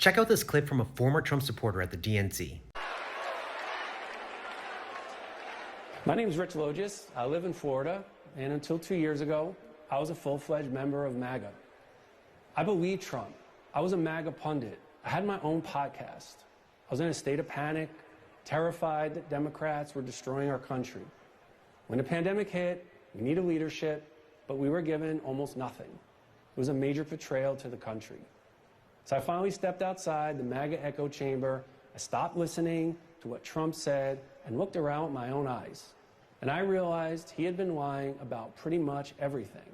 Check out this clip from a former Trump supporter at the DNC. My name is Rich Logis. I live in Florida, and until 2 years ago, I was a full-fledged member of MAGA. I believed Trump. I was a MAGA pundit. I had my own podcast. I was in a state of panic, terrified that Democrats were destroying our country. When the pandemic hit, we needed leadership, but we were given almost nothing. It was a major betrayal to the country. So I finally stepped outside the MAGA echo chamber. I stopped listening to what Trump said and looked around with my own eyes. And I realized he had been lying about pretty much everything.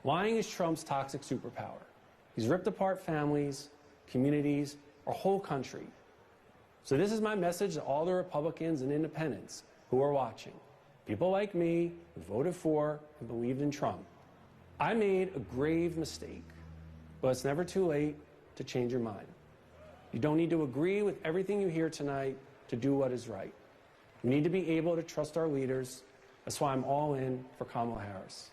Lying is Trump's toxic superpower. He's ripped apart families, communities, our whole country. So this is my message to all the Republicans and independents who are watching. People like me who voted for and believed in Trump. I made a grave mistake, but it's never too late to change your mind. You don't need to agree with everything you hear tonight to do what is right. We need to be able to trust our leaders. That's why I'm all in for Kamala Harris.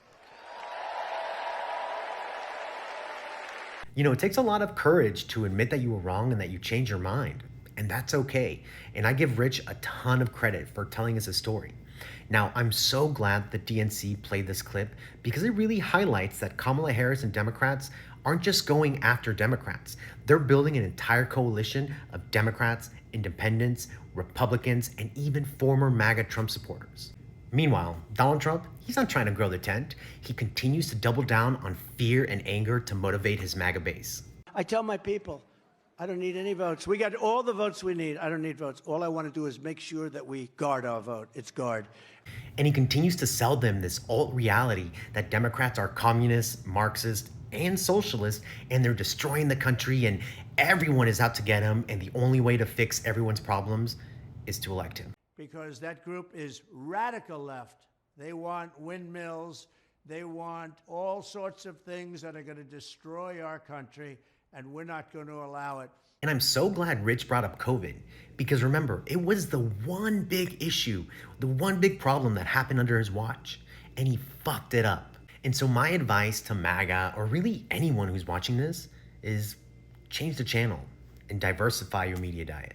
You know, it takes a lot of courage to admit that you were wrong and that you changed your mind. And that's okay. And I give Rich a ton of credit for telling us his story. Now, I'm so glad the DNC played this clip because it really highlights that Kamala Harris and Democrats aren't just going after Democrats. They're building an entire coalition of Democrats, independents, Republicans, and even former MAGA Trump supporters. Meanwhile, Donald Trump, he's not trying to grow the tent. He continues to double down on fear and anger to motivate his MAGA base. I tell my people, I don't need any votes. We got all the votes we need. I don't need votes. All I want to do is make sure that we guard our vote. It's guard. And he continues to sell them this alt reality that Democrats are communists, Marxists, and socialists, and they're destroying the country and everyone is out to get him, and the only way to fix everyone's problems is to elect him. Because that group is radical left. They want windmills. They want all sorts of things that are going to destroy our country, and we're not going to allow it. And I'm so glad Rich brought up COVID, because remember, it was the one big issue, the one big problem that happened under his watch, and he fucked it up. And so my advice to MAGA, or really anyone who's watching this, is change the channel and diversify your media diet.